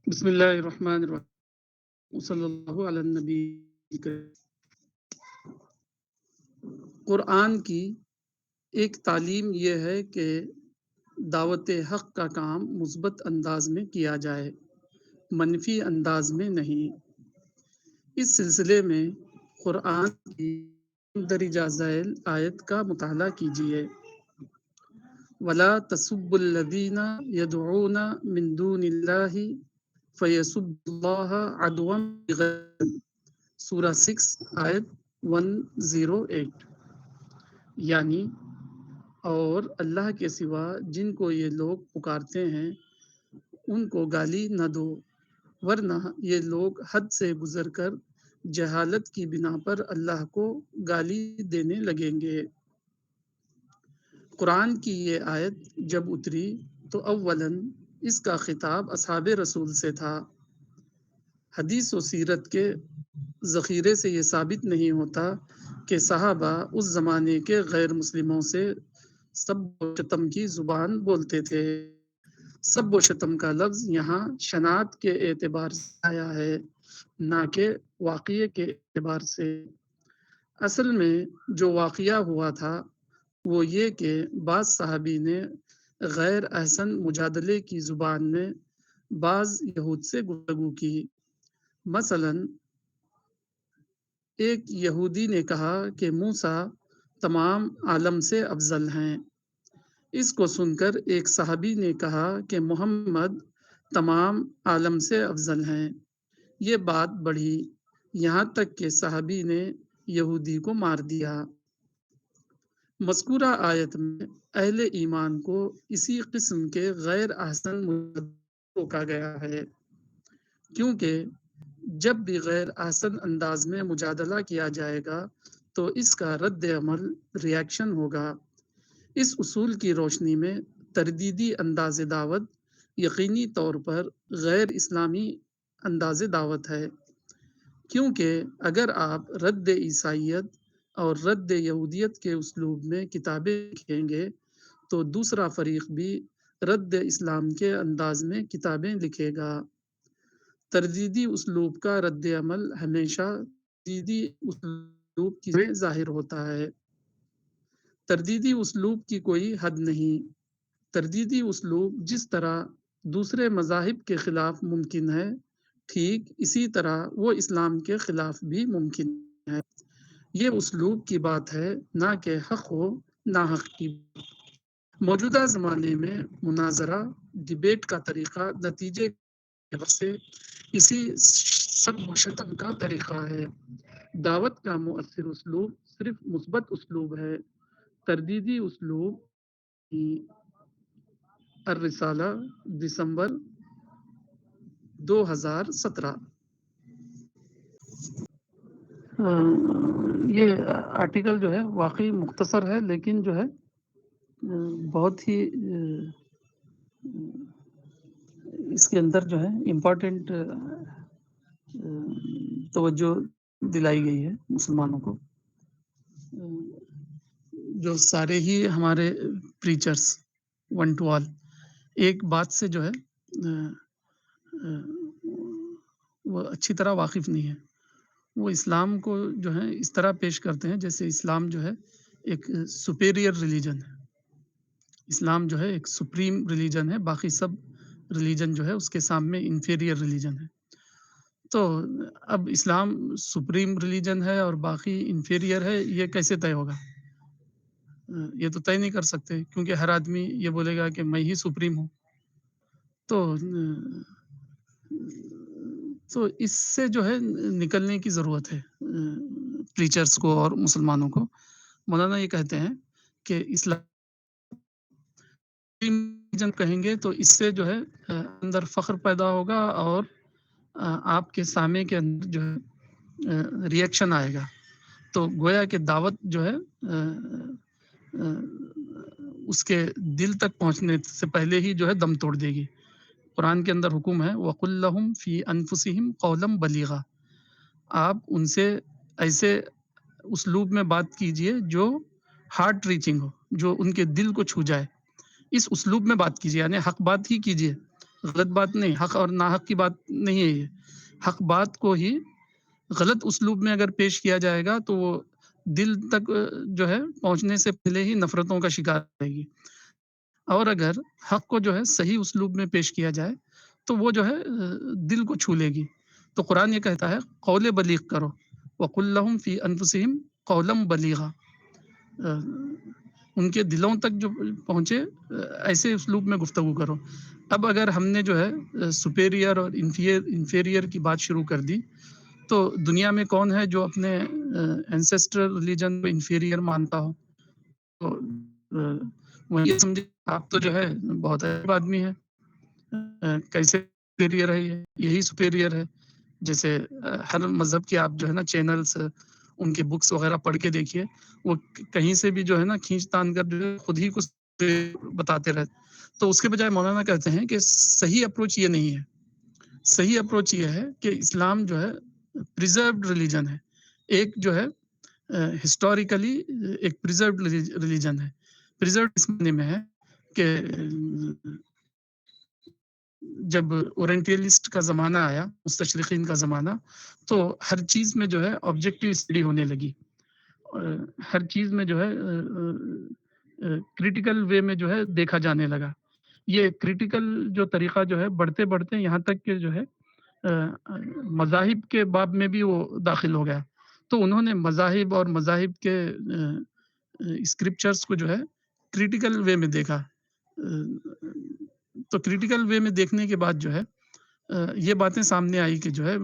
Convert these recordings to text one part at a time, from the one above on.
بسم اللہ الرحمن الرحیم صلی اللہ علی النبی الکریم۔ قرآن کی ایک تعلیم یہ ہے کہ دعوت حق کا کام مثبت انداز میں کیا جائے، منفی انداز میں نہیں۔ اس سلسلے میں قرآن کی مندرجہ ذیل آیت کا مطالعہ کیجیے۔ وَلَا تَسُبُّوا الَّذِينَ يَدْعُونَ مِن دُونِ اللَّهِ فَيَسُبُّوا اللَّهَ عَدْوًا بِغَيْرِ علم۔ سورہ 6 آیت 108۔ یعنی اور اللہ کے سوا جن کو یہ لوگ پکارتے ہیں ان کو گالی نہ دو، ورنہ یہ لوگ حد سے گزر کر جہالت کی بنا پر اللہ کو گالی دینے لگیں گے۔ قرآن کی یہ آیت جب اتری تو اولاً اس کا خطاب اصحاب رسول سے تھا۔ حدیث و سیرت کے ذخیرے سے یہ ثابت نہیں ہوتا کہ صحابہ اس زمانے کے غیر مسلموں سے سب و شتم کی زبان بولتے تھے۔ سب و شتم کا لفظ یہاں شناعت کے اعتبار سے آیا ہے، نہ کہ واقعے کے اعتبار سے۔ اصل میں جو واقعہ ہوا تھا وہ یہ کہ بعض صحابی نے غیر احسن مجادلے کی زبان میں بعض یہود سے گفتگو کی۔ مثلاً ایک یہودی نے کہا کہ موسیٰ تمام عالم سے افضل ہیں۔ اس کو سن کر ایک صحابی نے کہا کہ محمد تمام عالم سے افضل ہیں۔ یہ بات بڑھی یہاں تک کہ صحابی نے یہودی کو مار دیا۔ مذکورہ آیت میں اہل ایمان کو اسی قسم کے غیر احسن مجادلے سے روکا گیا ہے، کیونکہ جب بھی غیر احسن انداز میں مجادلہ کیا جائے گا تو اس کا رد عمل ریاکشن ہوگا۔ اس اصول کی روشنی میں تردیدی انداز دعوت یقینی طور پر غیر اسلامی انداز دعوت ہے، کیونکہ اگر آپ رد عیسائیت اور رد یہودیت کے اسلوب میں کتابیں لکھیں گے تو دوسرا فریق بھی رد اسلام کے انداز میں کتابیں لکھے گا۔ تردیدی اسلوب کا رد عمل ہمیشہ تردیدی اسلوب کی میں ظاہر ہوتا ہے۔ تردیدی اسلوب کی کوئی حد نہیں۔ تردیدی اسلوب جس طرح دوسرے مذاہب کے خلاف ممکن ہے، ٹھیک اسی طرح وہ اسلام کے خلاف بھی ممکن ہے۔ یہ اسلوب کی بات ہے، نہ کہ حق و ناحق کی بات۔ موجودہ زمانے میں مناظرہ، ڈیبیٹ کا طریقہ نتیجے کے سے اسی سب و شتم کا طریقہ ہے۔ دعوت کا مؤثر اسلوب صرف مثبت اسلوب ہے۔ تردیدی اسلوب کی الرسالہ دسمبر 2017۔ یہ آرٹیکل جو ہے واقعی مختصر ہے، لیکن جو ہے بہت ہی اس کے اندر جو ہے امپورٹنٹ توجہ دلائی گئی ہے مسلمانوں کو۔ جو سارے ہی ہمارے پریچرز ون ٹو آل ایک بات سے جو ہے وہ اچھی طرح واقف نہیں ہے۔ وہ اسلام کو جو ہے اس طرح پیش کرتے ہیں جیسے اسلام جو ہے ایک سپیریئر ریلیجن ہے۔ اسلام جو ہے ایک سپریم ریلیجن ہے، باقی سب ریلیجن جو ہے اس کے سامنے انفیریئر ریلیجن ہے۔ تو اب اسلام سپریم ریلیجن ہے اور باقی انفیریئر ہے، یہ کیسے طے ہوگا؟ یہ تو طے نہیں کر سکتے، کیونکہ ہر آدمی یہ بولے گا کہ میں ہی سپریم ہوں۔ تو اس سے جو ہے نکلنے کی ضرورت ہے پریچرز کو اور مسلمانوں کو۔ مولانا یہ کہتے ہیں کہ اسلام جن کہیں گے تو اس سے جو ہے اندر فخر پیدا ہوگا اور آپ کے سامع کے اندر جو ہے ریئیکشن آئے گا، تو گویا کہ دعوت جو ہے اس کے دل تک پہنچنے سے پہلے ہی جو ہے دم توڑ دے گی۔ قرآن کے اندر حکم ہے وَقُلْ لَهُمْ فِي أَنفُسِهِمْ قَوْلًا بَلِيغًا۔ آپ ان سے ایسے اسلوب میں بات کیجئے جو ہارٹ ریچنگ ہو، جو ان کے دل کو چھو جائے۔ اس اسلوب میں بات کیجئے، یعنی حق بات ہی کیجئے، غلط بات نہیں، حق اور ناحق کی بات نہیں ہے یہ۔ حق بات کو ہی غلط اسلوب میں اگر پیش کیا جائے گا تو وہ دل تک جو ہے پہنچنے سے پہلے ہی نفرتوں کا شکار رہے گی، اور اگر حق کو جو ہے صحیح اسلوب میں پیش کیا جائے تو وہ جو ہے دل کو چھو لے گی۔ تو قرآن یہ کہتا ہے قول بلیغ کرو، وقل لہم فی انفسہم قولا بلیغا، ان کے دلوں تک جو پہنچے ایسے اسلوب میں گفتگو کرو۔ اب اگر ہم نے جو ہے سپیریئر اور انفیریئر کی بات شروع کر دی تو دنیا میں کون ہے جو اپنے اینسیسٹرل ریلیجن کو انفیریئر مانتا ہو؟ تو وہ یہ سمجھے آپ تو جو ہے بہت عجیب آدمی ہے، کیسے سپیریئر ہے، یہی سپیریئر ہے۔ جیسے ہر مذہب کے آپ جو ہے نا چینلز، ان کے بکس وغیرہ پڑھ کے دیکھیے، وہ کہیں سے بھی جو ہے نا کھینچ تان کر جو ہے خود ہی کچھ بتاتے رہتے، تو اس کے بجائے مولانا کہتے ہیں کہ صحیح اپروچ یہ نہیں ہے۔ صحیح اپروچ یہ ہے کہ اسلام جو ہے پریزروڈ ریلیجن ہے، ایک جو ہے ہسٹوریکلی ایک پریزروڈ ریلیجن ہے۔ پریزروڈ اس معنی میں ہے کہ جب اورینٹیلسٹ کا زمانہ آیا، مستشرقین کا زمانہ، تو ہر چیز میں جو ہے آبجیکٹیو اسٹڈی ہونے لگی، ہر چیز میں جو ہے کریٹیکل وے میں جو ہے دیکھا جانے لگا۔ یہ کریٹیکل جو طریقہ جو ہے بڑھتے بڑھتے یہاں تک کہ جو ہے مذاہب کے باب میں بھی وہ داخل ہو گیا۔ تو انہوں نے مذاہب اور مذاہب کے اسکرپچرز کو جو ہے کریٹیکل وے میں دیکھا۔ تو کریٹیکل وے میں دیکھنے کے بعد جو ہے یہ باتیں سامنے آئی کہ جو ہے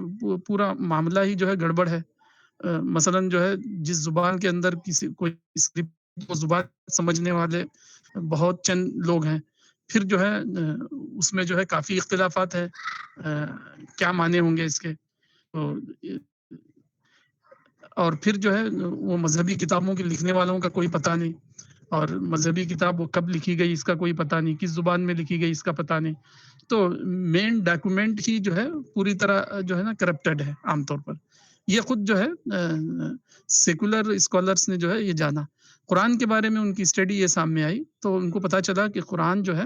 پورا معاملہ ہی جو ہے گڑبڑ ہے۔ مثلاً جو ہے جس زبان کے اندر کسی کوئی اسکرپٹ کو زبان سمجھنے والے بہت چند لوگ ہیں، پھر جو ہے اس میں جو ہے کافی اختلافات ہیں، کیا معنی ہوں گے اس کے، اور پھر جو ہے وہ مذہبی کتابوں کے لکھنے والوں کا کوئی پتہ نہیں، اور مذہبی کتاب وہ کب لکھی گئی اس کا کوئی پتہ نہیں، کس زبان میں لکھی گئی اس کا پتہ نہیں۔ تو مین ڈاکومنٹ ہی جو ہے پوری طرح جو ہے نا کرپٹڈ ہے عام طور پر۔ یہ خود جو ہے سیکولر اسکالرس نے جو ہے یہ جانا، قرآن کے بارے میں ان کی اسٹڈی یہ سامنے آئی تو ان کو پتہ چلا کہ قرآن جو ہے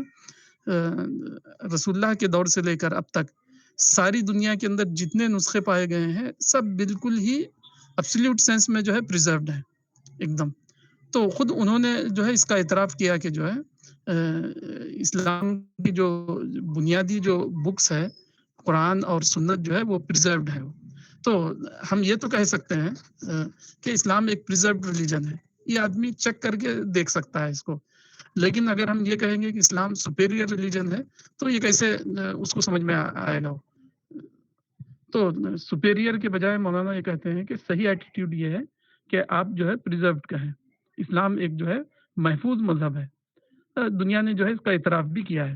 رسول اللہ کے دور سے لے کر اب تک ساری دنیا کے اندر جتنے نسخے پائے گئے ہیں سب بالکل ہی ایبسلیوٹ سینس میں جو ہے پریزروڈ ہیں ایک دم۔ تو خود انہوں نے جو ہے اس کا اعتراف کیا کہ جو ہے اسلام کی جو بنیادی جو بکس ہے قرآن اور سنت جو ہے وہ پریزروڈ ہے۔ تو ہم یہ تو کہہ سکتے ہیں کہ اسلام ایک پریزروڈ ریلیجن ہے، یہ آدمی چیک کر کے دیکھ سکتا ہے اس کو۔ لیکن اگر ہم یہ کہیں گے کہ اسلام سپیریئر ریلیجن ہے تو یہ کیسے اس کو سمجھ میں آئے گا؟ تو سپیریئر کے بجائے مولانا یہ کہتے ہیں کہ صحیح ایٹیٹیوڈ یہ ہے کہ آپ جو ہے پریزروڈ کہیں۔ اسلام ایک جو ہے محفوظ مذہب ہے، دنیا نے جو ہے اس کا اعتراف بھی کیا ہے۔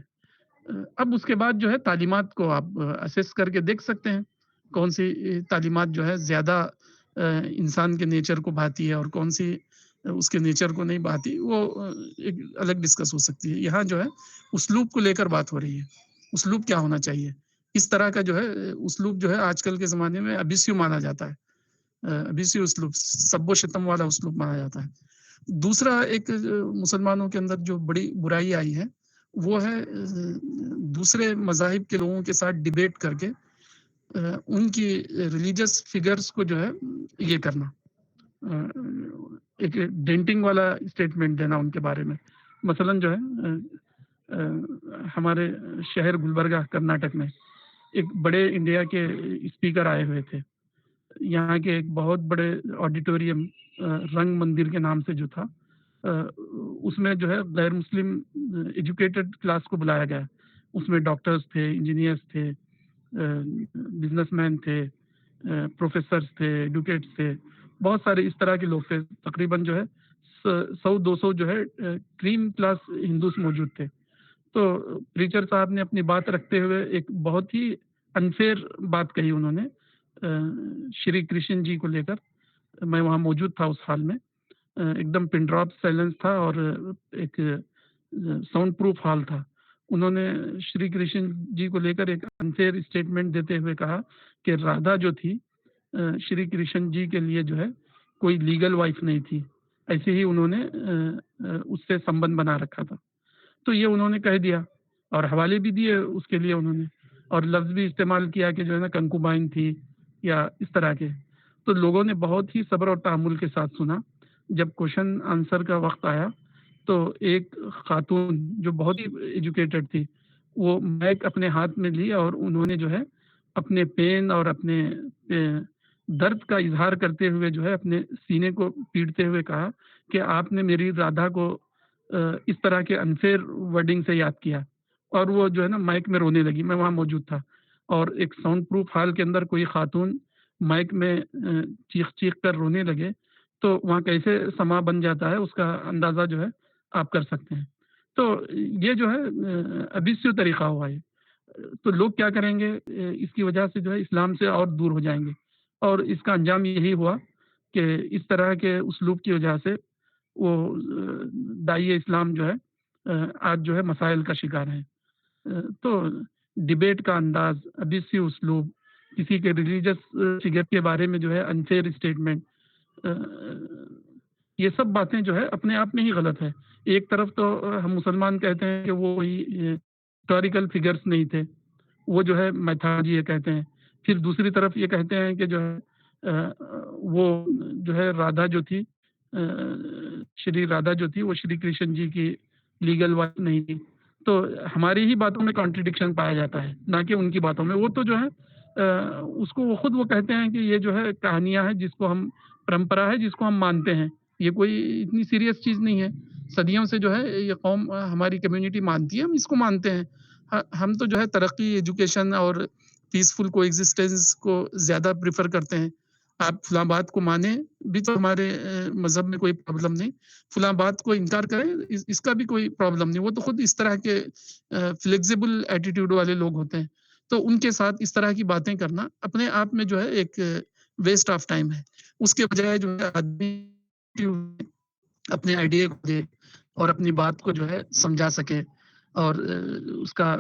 اب اس کے بعد جو ہے تعلیمات کو آپ اسیس کر کے دیکھ سکتے ہیں کون سی تعلیمات جو ہے زیادہ انسان کے نیچر کو بھاتی ہے اور کون سی اس کے نیچر کو نہیں بھاتی، وہ ایک الگ ڈسکس ہو سکتی ہے۔ یہاں جو ہے اسلوب کو لے کر بات ہو رہی ہے، اسلوب کیا ہونا چاہیے۔ اس طرح کا جو ہے اسلوب جو ہے آج کل کے زمانے میں ابیسیو مانا جاتا ہے، ابیسیو اسلوب، سب و شتم والا اسلوب مانا جاتا ہے۔ دوسرا ایک مسلمانوں کے اندر جو بڑی برائی آئی ہے وہ ہے دوسرے مذاہب کے لوگوں کے ساتھ ڈیبیٹ کر کے ان کی ریلیجس فگرز کو جو ہے یہ کرنا، ایک ڈینٹنگ والا اسٹیٹمنٹ دینا ان کے بارے میں۔ مثلاً جو ہے ہمارے شہر گلبرگہ کرناٹک میں ایک بڑے انڈیا کے اسپیکر آئے ہوئے تھے، یہاں کے ایک بہت بڑے آڈیٹوریم رنگ مندر کے نام سے جو تھا، اس میں جو ہے غیر مسلم ایجوکیٹڈ کلاس کو بلایا گیا، اس میں ڈاکٹرز تھے، انجینئرز تھے، بزنس مین تھے، پروفیسرز تھے، ایڈوکیٹس تھے، بہت سارے اس طرح کے لوگ تھے، تقریباً جو ہے 100-200 جو ہے کریم کلاس ہندوز موجود تھے۔ تو پریچر صاحب نے اپنی بات رکھتے ہوئے ایک بہت ہی انفیئر بات کہی انہوں نے شری کرشن جی کو لے کر۔ میں وہاں موجود تھا اس حال میں، ایک دم پن ڈراپ سائلنس تھا اور ایک ساؤنڈ پروف ہال تھا۔ انہوں نے شری کرشن جی کو لے کر ایک انفیئر اسٹیٹمنٹ دیتے ہوئے کہا کہ رادھا جو تھی شری کرشن جی کے لیے جو ہے کوئی لیگل وائف نہیں تھی، ایسے ہی انہوں نے اس سے سمبند بنا رکھا تھا۔ تو یہ انہوں نے کہہ دیا اور حوالے بھی دیے اس کے لیے انہوں نے، اور لفظ بھی استعمال کیا کہ جو ہے نا کنکوبائن تھی یا اس طرح کے. تو لوگوں نے بہت ہی صبر اور تحمل کے ساتھ سنا. جب کوشچن آنسر کا وقت آیا تو ایک خاتون جو بہت ہی ایجوکیٹڈ تھی وہ مائک اپنے ہاتھ میں لی اور انہوں نے جو ہے اپنے پین اور اپنے درد کا اظہار کرتے ہوئے جو ہے اپنے سینے کو پیٹتے ہوئے کہا کہ آپ نے میری رادھا کو اس طرح کے انفیئر ورڈنگ سے یاد کیا. اور وہ جو ہے نا مائک میں رونے لگی. میں وہاں موجود تھا اور ایک ساؤنڈ پروف ہال کے اندر کوئی خاتون مائک میں چیخ چیخ کر رونے لگے تو وہاں کیسے سما بن جاتا ہے اس کا اندازہ جو ہے آپ کر سکتے ہیں. تو یہ جو ہے ابھی سے طریقہ ہوا ہے. تو لوگ کیا کریں گے، اس کی وجہ سے جو ہے اسلام سے اور دور ہو جائیں گے، اور اس کا انجام یہی ہوا کہ اس طرح کے اسلوب کی وجہ سے وہ داعی اسلام جو ہے آج جو ہے مسائل کا شکار ہیں. تو ڈبیٹ کا انداز، ابیسی اسلوب، کسی کے ریلیجس فگر کے بارے میں جو ہے انفیئر اسٹیٹمنٹ، یہ سب باتیں جو ہے اپنے آپ میں ہی غلط ہے. ایک طرف تو ہم مسلمان کہتے ہیں کہ وہ ہسٹوریکل فگرس نہیں تھے، وہ جو ہے میتھالوجی یہ کہتے ہیں. پھر دوسری طرف یہ کہتے ہیں کہ جو ہے وہ جو ہے رادھا جو تھی، شری رادھا جو تھی وہ شری کرشن جی کی لیگل وائف نہیں تھی. تو ہماری ہی باتوں میں کانٹریڈکشن پایا جاتا ہے، نہ کہ ان کی باتوں میں. وہ تو جو ہے اس کو وہ خود وہ کہتے ہیں کہ یہ جو ہے کہانیاں ہیں جس کو ہم پرمپرا ہے جس کو ہم مانتے ہیں، یہ کوئی اتنی سیریس چیز نہیں ہے. صدیوں سے جو ہے یہ قوم ہماری کمیونٹی مانتی ہے، ہم اس کو مانتے ہیں. ہم تو جو ہے ترقی، ایجوکیشن اور پیسفل کو ایگزسٹنس کو زیادہ پریفر کرتے ہیں. آپ فلاں بات کو مانیں بھی تو ہمارے مذہب میں کوئی پرابلم نہیں، فلاں بات کو انکار کریں اس کا بھی کوئی پرابلم نہیں. وہ تو خود اس طرح کے فلیکزیبل ایٹیٹیوڈ والے لوگ ہوتے ہیں. تو ان کے ساتھ اس طرح کی باتیں کرنا اپنے آپ میں جو ہے ایک ویسٹ آف ٹائم ہے. اس کے بجائے جو ہے آدمی اپنے آئیڈیا کو دے اور اپنی بات کو جو ہے سمجھا سکے، اور اس کا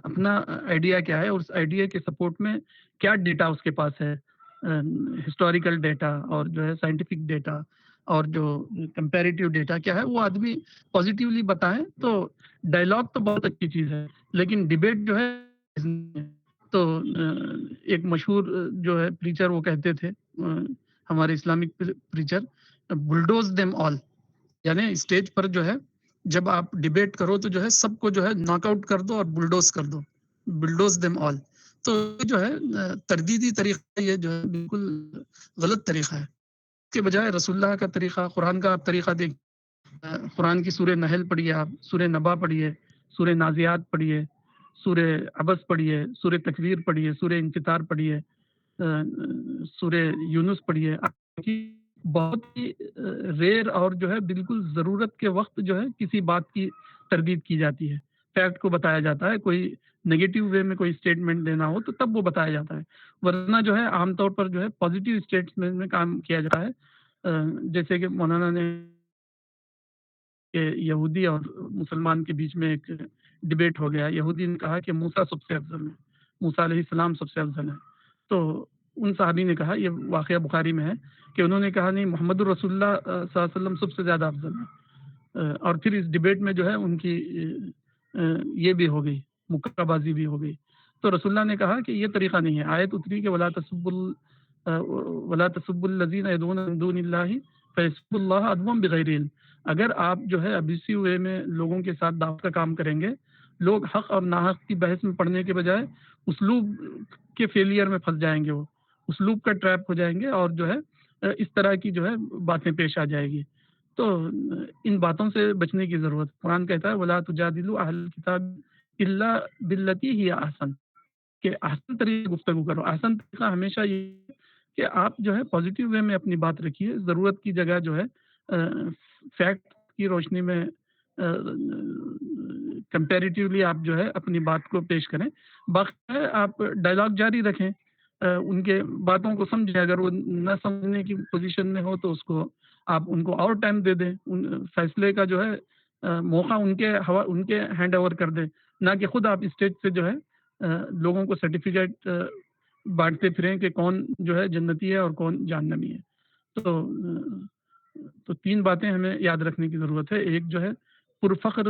اپنا آئیڈیا کیا ہے اور اس آئیڈیا کے سپورٹ میں کیا ڈیٹا اس کے پاس ہے، ہسٹوریکل ڈیٹا اور جو ہے سائنٹیفک ڈیٹا اور جو کمپیریٹیو ڈیٹا کیا ہے وہ آدمی پازیٹیولی بتائیں. تو ڈائلاگ تو بہت اچھی چیز ہے لیکن ڈبیٹ جو ہے تو ایک مشہور جو ہے پریچر وہ کہتے تھے، ہمارے Islamic preacher, bulldoze them all. یعنی اسٹیج پر جو ہے جب آپ ڈبیٹ کرو تو جو ہے سب کو جو ہے ناک آؤٹ کر دو اور بلڈوز کر دو، بلڈوز دیم آل. تو جو ہے تردیدی طریقہ یہ جو ہے بالکل غلط طریقہ ہے. اس کے بجائے رسول اللہ کا طریقہ، قرآن کا آپ طریقہ دیکھ، قرآن کی سورہ نحل پڑھیے، آپ سورہ نبا پڑھیے، سورہ نازیات پڑھیے، سورہ عبس پڑھیے، سورہ تکویر پڑھیے، سورہ انفطار پڑھیے، سورہ یونس پڑھیے. بہت ہی ریئر اور جو ہے بالکل ضرورت کے وقت جو ہے کسی بات کی تردید کی جاتی ہے، فیکٹ کو بتایا جاتا ہے. کوئی نگیٹو وے میں کوئی اسٹیٹمنٹ دینا ہو تو تب وہ بتایا جاتا ہے، ورنہ جو ہے عام طور پر جو ہے پازیٹیو اسٹیٹمنٹ میں کام کیا جاتا ہے. جیسے کہ مولانا نے کہ یہودی اور مسلمان کے بیچ میں ایک ڈبیٹ ہو گیا. یہودی نے کہا کہ موسیٰ سب سے افضل ہے، موسیٰ علیہ السلام سب سے افضل ہے. تو ان صحابی نے کہا، یہ واقعہ بخاری میں ہے، کہ انہوں نے کہا نہیں، محمد الرسول اللہ صلی اللہ علیہ وسلم سب سے زیادہ افضل ہے. اور پھر اس ڈبیٹ میں جو ہے ان کی یہ بھی ہو گئی، مکہ بازی بھی ہو گئی. تو رسول اللہ نے کہا کہ یہ طریقہ نہیں ہے. آیت اتری کہ ولا تسبوا الذین یدعون من دون اللہ فیسبوا اللہ عدوا بغیر علم. اگر آپ جو ہے ابیسی وے میں لوگوں کے ساتھ دعوت کا کام کریں گے، لوگ حق اور ناحق کی بحث میں پڑھنے کے بجائے اسلوب کے فیلئر میں پھنس جائیں گے، وہ اسلوب کا ٹریپ ہو جائیں گے اور جو ہے اس طرح کی جو ہے باتیں پیش آ جائے گی. تو ان باتوں سے بچنے کی ضرورت. قرآن کہتا ہے ولا تجادلوا اہل الکتاب الا باللتی ہی احسن، کہ احسن طریقے گفتگو کرو. احسن طریقہ ہمیشہ یہ کہ آپ جو ہے پازیٹیو وے میں اپنی بات رکھیے، ضرورت کی جگہ جو ہے فیکٹ کی روشنی میں کمپیریٹیولی آپ جو ہے اپنی بات کو پیش کریں. باقی آپ ڈائلاگ جاری رکھیں، ان کے باتوں کو سمجھیں. اگر وہ نہ سمجھنے کی پوزیشن میں ہو تو اس کو آپ ان کو اور ٹائم دے دیں، فیصلے کا جو ہے موقع ان کے ہینڈ اوور کر دیں، نہ کہ خود آپ اسٹیج سے جو ہے لوگوں کو سرٹیفکیٹ بانٹتے پھریں کہ کون جو ہے جنتی ہے اور کون جہنمی ہے. تو تین باتیں ہمیں یاد رکھنے کی ضرورت ہے. ایک جو ہے پرفخر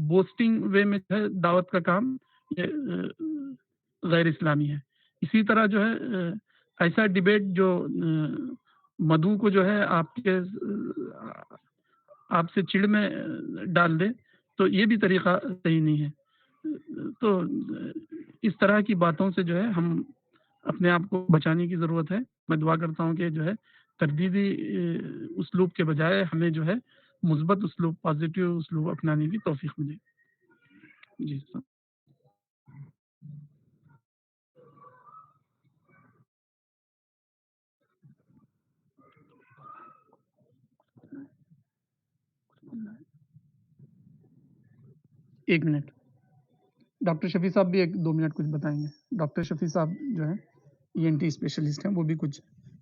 بوسٹنگ وے میں جو ہے دعوت کا کام یہ غیر اسلامی ہے. اسی طرح جو ہے ایسا ڈبیٹ جو مدعو کو جو ہے آپ سے چڑ میں ڈال دے تو یہ بھی طریقہ صحیح نہیں ہے. تو اس طرح کی باتوں سے جو ہے ہم اپنے آپ کو بچانے کی ضرورت ہے. میں دعا کرتا ہوں کہ جو ہے تردیدی اسلوب کے بجائے ہمیں جو ہے مثبت اسلوب پازیٹیو اسلوب اپنانے کی توفیق ملے. جی ایک منٹ ڈاکٹر شفیع صاحب بھی 1-2 منٹ کچھ بتائیں گے. ڈاکٹر شفیع صاحب جو ہیں ENT اسپیشلسٹ ہیں, وہ بھی کچھ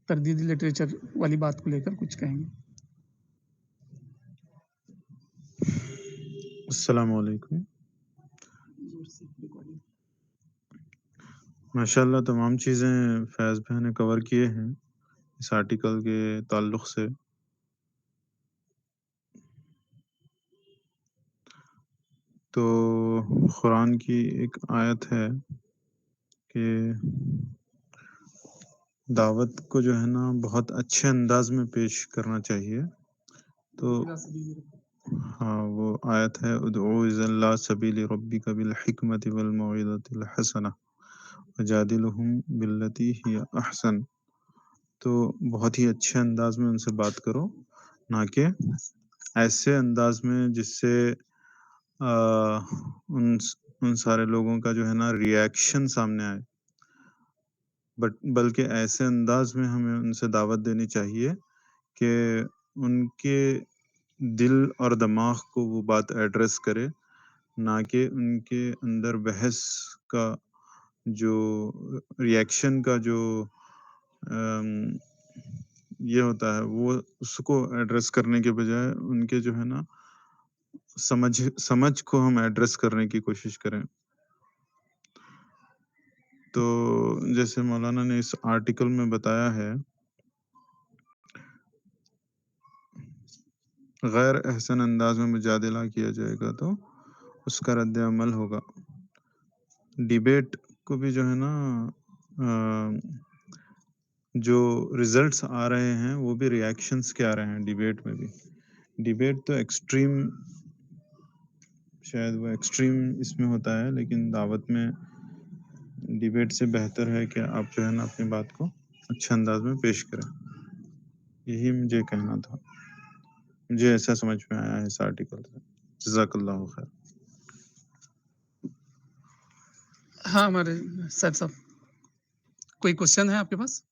تردیدی لٹریچر والی بات کو لے کر کچھ کہیں گے. السلام علیکم. ماشاءاللہ تمام چیزیں فیض بھائی نے کور کیے ہیں اس آرٹیکل کے تعلق سے. تو قرآن کی ایک آیت ہے کہ دعوت کو جو ہے نا بہت اچھے انداز میں پیش کرنا چاہیے. تو ہاں وہ آیت ہے ادعو الی اللہ سبیل ربک بالحکمت والموعظۃ الحسنہ وجادلہم باللتی ہی احسن. تو بہت ہی اچھے انداز میں ان سے بات کرو, نہ کہ ایسے انداز میں جس سے ان سارے لوگوں کا جو ہے نا ریاکشن سامنے آئے, بلکہ ایسے انداز میں ہمیں ان سے دعوت دینی چاہیے کہ ان کے دل اور دماغ کو وہ بات ایڈریس کرے, نہ کہ ان کے اندر بحث کا جو ریاکشن کا جو یہ ہوتا ہے وہ اس کو ایڈریس کرنے کے بجائے ان کے جو ہے نا سمجھ کو ہم ایڈریس کرنے کی کوشش کریں. تو جیسے مولانا نے اس آرٹیکل میں بتایا ہے, غیر احسن انداز میں مجادلہ کیا جائے گا تو اس کا رد عمل ہوگا. ڈیبیٹ کو بھی جو ہے نا جو ریزلٹس آ رہے ہیں وہ بھی ریاکشنز کے آ رہے ہیں. ڈیبیٹ میں بھی ڈیبیٹ تو ایکسٹریم, شاید وہ ایکسٹریم اس میں ہوتا ہے, لیکن دعوت میں ڈیبیٹ سے بہتر ہے کہ آپ جو ہے نا اپنی بات کو اچھے انداز میں پیش کریں. یہی مجھے کہنا تھا, مجھے ایسا سمجھ میں آیا ہے اس آرٹیکل سے. جزاک اللہ خیر. ہاں ہمارے صاحب کوئی کوشچن ہے آپ کے پاس؟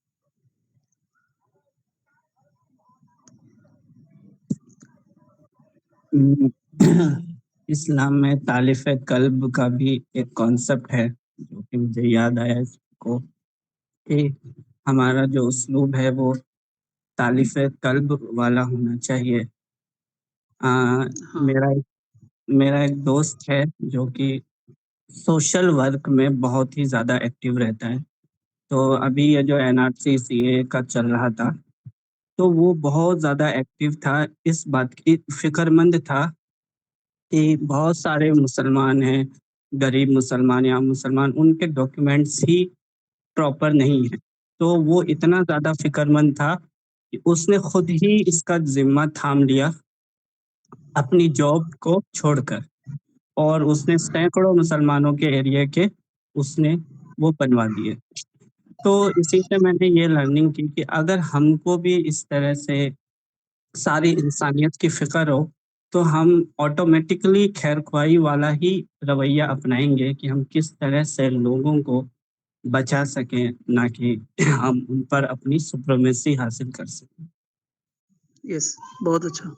اسلام میں تالیف قلب کا بھی ایک کانسیپٹ ہے جو کہ مجھے یاد آیا اس کو, کہ ہمارا جو اسلوب ہے وہ تالیف قلب والا ہونا چاہیے. میرا ایک دوست ہے جو کہ سوشل ورک میں بہت ہی زیادہ ایکٹیو رہتا ہے. تو ابھی یہ جو NRC/CA کا چل رہا تھا تو وہ بہت زیادہ ایکٹیو تھا, اس بات کی فکر مند تھا کہ بہت سارے مسلمان ہیں, غریب مسلمان یا مسلمان, ان کے ڈاکیومنٹس ہی پراپر نہیں ہیں. تو وہ اتنا زیادہ فکر مند تھا کہ اس نے خود ہی اس کا ذمہ تھام لیا اپنی جاب کو چھوڑ کر, اور اس نے سینکڑوں مسلمانوں کے ایریا کے اس نے وہ بنوا دیے. تو اسی سے میں نے یہ لرننگ کی کہ اگر ہم کو بھی اس طرح سے ساری انسانیت کی فکر ہو تو ہم آٹومیٹکلی خیر خواہی والا ہی رویہ اپنائیں گے کہ ہم کس طرح سے لوگوں کو بچا سکیں, نہ کہ ہم ان پر اپنی سپریمیسی حاصل کر سکیں. یس, بہت اچھا.